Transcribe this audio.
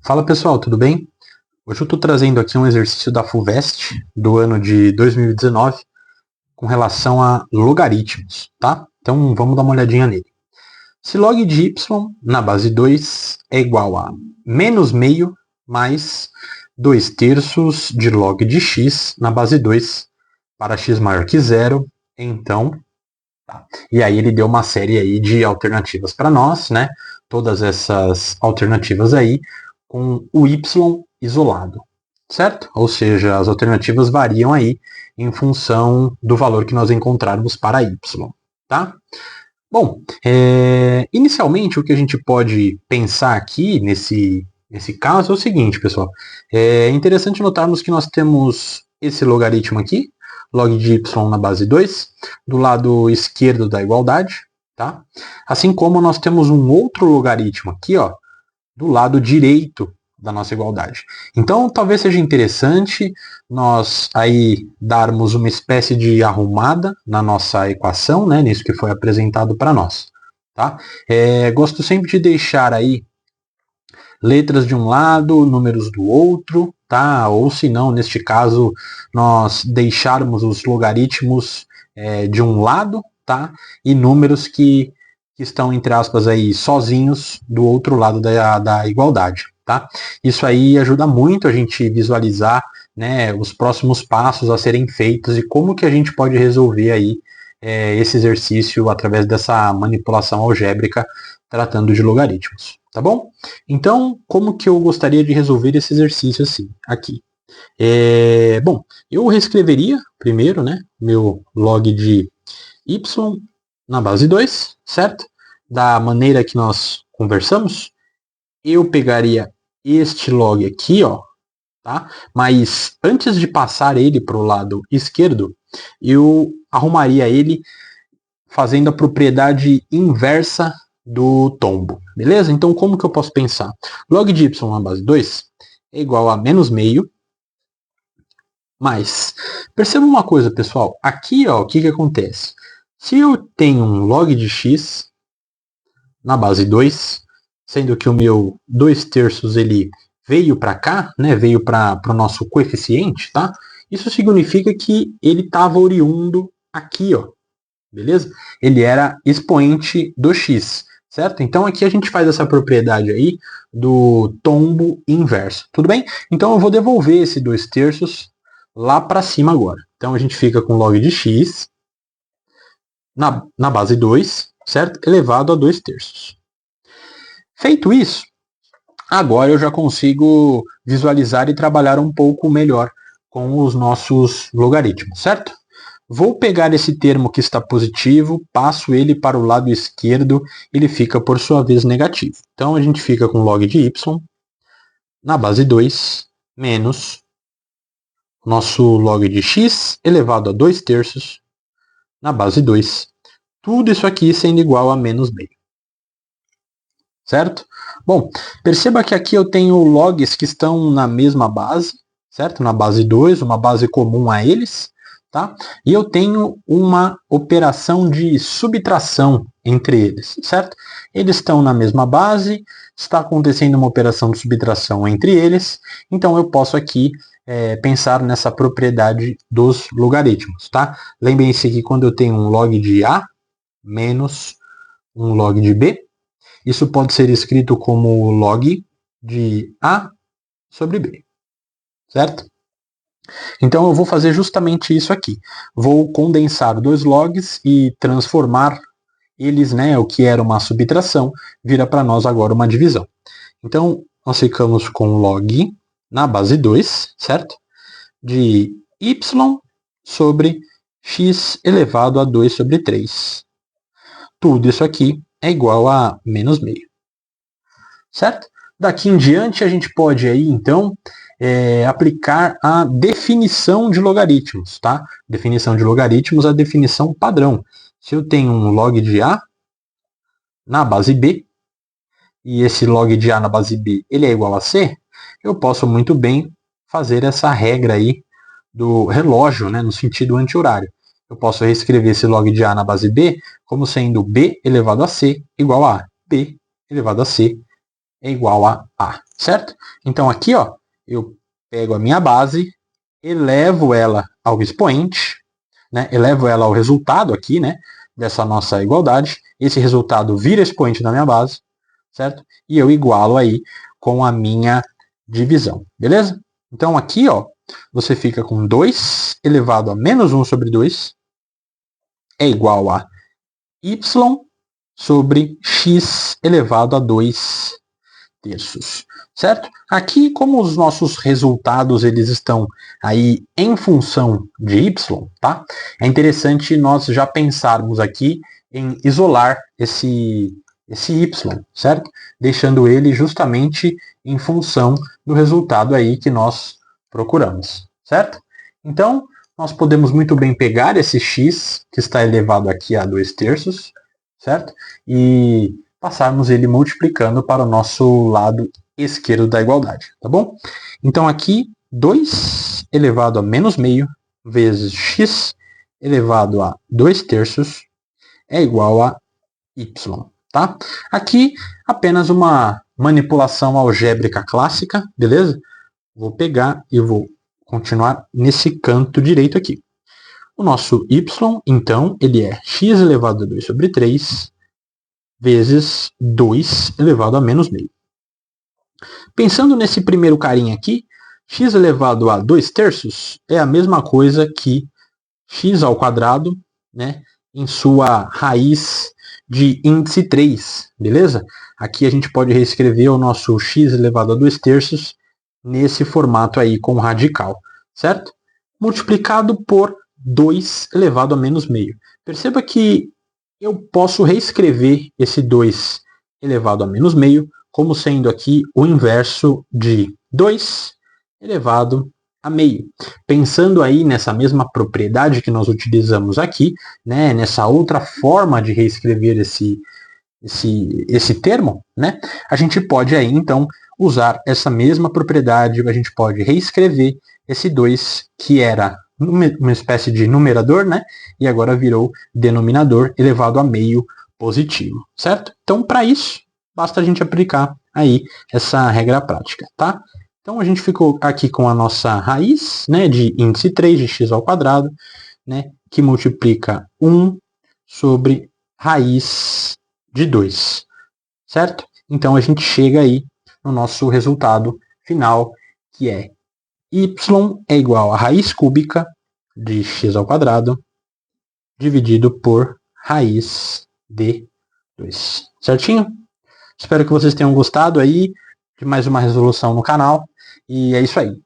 Fala pessoal, tudo bem? Hoje eu estou trazendo aqui um exercício da FUVEST do ano de 2019 com relação a logaritmos, tá? Então vamos dar uma olhadinha nele. Se log de y na base 2 é igual a menos meio mais 2 terços de log de x na base 2 para x maior que zero, então... Tá. E aí ele deu uma série aí de alternativas para nós, né? Todas essas alternativas aí com o y isolado, certo? Ou seja, as alternativas variam aí em função do valor que nós encontrarmos para y, tá? Bom, inicialmente o que a gente pode pensar aqui nesse caso é o seguinte, pessoal. É interessante notarmos que nós temos esse logaritmo aqui, log de y na base 2, do lado esquerdo da igualdade, tá? Assim como nós temos um outro logaritmo aqui, ó, do lado direito da nossa igualdade. Então, talvez seja interessante nós aí darmos uma espécie de arrumada na nossa equação, né, nisso que foi apresentado para nós. Tá? Gosto sempre de deixar aí letras de um lado, números do outro, tá? Ou se não, neste caso, nós deixarmos os logaritmos de um lado, tá? E números que estão, entre aspas, aí sozinhos do outro lado da igualdade, tá? Isso aí ajuda muito a gente visualizar, né, os próximos passos a serem feitos e como que a gente pode resolver aí esse exercício através dessa manipulação algébrica tratando de logaritmos, tá bom? Então, como que eu gostaria de resolver esse exercício assim, aqui? Bom, eu reescreveria primeiro, né, meu log de y na base 2, certo? Da maneira que nós conversamos, eu pegaria este log aqui, ó, tá? Mas antes de passar ele para o lado esquerdo, eu arrumaria ele fazendo a propriedade inversa do tombo, beleza? Então, como que eu posso pensar? Log de y na base 2 é igual a menos meio, mais... Perceba uma coisa, pessoal. Aqui, ó, o que acontece? Se eu tenho um log de x na base 2, sendo que o meu 2 terços ele veio para cá, né, veio para o nosso coeficiente, tá? Isso significa que ele estava oriundo aqui, ó, beleza? Ele era expoente do x, certo? Então aqui a gente faz essa propriedade aí do tombo inverso, tudo bem? Então eu vou devolver esse 2 terços lá para cima agora. Então a gente fica com log de x na base 2, certo? Elevado a 2 terços. Feito isso, agora eu já consigo visualizar e trabalhar um pouco melhor com os nossos logaritmos, certo? Vou pegar esse termo que está positivo, passo ele para o lado esquerdo, ele fica por sua vez negativo. Então a gente fica com log de y na base 2 menos nosso log de x elevado a 2 terços na base 2. Tudo isso aqui sendo igual a menos meio. Certo? Bom, perceba que aqui eu tenho logs que estão na mesma base, certo? Na base 2, uma base comum a eles, tá? E eu tenho uma operação de subtração entre eles, certo? Eles estão na mesma base, está acontecendo uma operação de subtração entre eles, então eu posso aqui pensar nessa propriedade dos logaritmos, tá? Lembrem-se que quando eu tenho um log de A menos um log de B, isso pode ser escrito como log de A sobre B, certo? Então eu vou fazer justamente isso aqui. Vou condensar dois logs e transformar eles, né, o que era uma subtração, vira para nós agora uma divisão. Então nós ficamos com log na base 2, certo? De y sobre x elevado a 2 sobre 3. Tudo isso aqui é igual a menos meio, certo? Daqui em diante a gente pode aí, então, aplicar a definição de logaritmos, tá? Definição de logaritmos, a definição padrão. Se eu tenho um log de A na base B, e esse log de A na base B ele é igual a C, eu posso muito bem fazer essa regra aí do relógio, né, no sentido anti-horário. Eu posso reescrever esse log de A na base B como sendo B elevado a C igual a B elevado a C é igual a A, certo? Então aqui, ó, eu pego a minha base, elevo ela ao expoente, né? Elevo ela ao resultado aqui, né? Dessa nossa igualdade. Esse resultado vira expoente da minha base, certo? E eu igualo aí com a minha divisão, beleza? Então aqui, ó, você fica com 2 elevado a menos 1 sobre 2 é igual a y sobre x elevado a 2 terços, certo? Aqui, como os nossos resultados eles estão aí em função de y, tá? É interessante nós já pensarmos aqui em isolar esse y, certo? Deixando ele justamente em função do resultado aí que nós procuramos, certo? Então, nós podemos muito bem pegar esse x, que está elevado aqui a 2 terços, certo? E passarmos ele multiplicando para o nosso lado esquerdo da igualdade, tá bom? Então aqui, 2 elevado a menos meio vezes x elevado a 2 terços é igual a y, tá? Aqui, apenas uma manipulação algébrica clássica, beleza? Vou pegar e vou continuar nesse canto direito aqui. O nosso y, então, ele é x elevado a 2 sobre 3 vezes 2 elevado a menos meio. Pensando nesse primeiro carinha aqui, x elevado a 2 terços é a mesma coisa que x ao quadrado, né, em sua raiz de índice 3, beleza? Aqui a gente pode reescrever o nosso x elevado a 2 terços nesse formato aí com radical, certo? Multiplicado por 2 elevado a menos meio. Perceba que eu posso reescrever esse 2 elevado a menos meio como sendo aqui o inverso de 2 elevado a meio. Pensando aí nessa mesma propriedade que nós utilizamos aqui, né, nessa outra forma de reescrever esse termo, né, a gente pode aí então usar essa mesma propriedade, a gente pode reescrever esse 2 que era uma espécie de numerador, né? E agora virou denominador elevado a meio positivo, certo? Então, para isso, basta a gente aplicar aí essa regra prática, tá? Então, a gente ficou aqui com a nossa raiz, né, de índice 3 de x ao quadrado, né, que multiplica 1 sobre raiz de 2, certo? Então, a gente chega aí no nosso resultado final, que é y é igual a raiz cúbica de x ao quadrado dividido por raiz de 2. Certinho? Espero que vocês tenham gostado aí de mais uma resolução no canal. E é isso aí.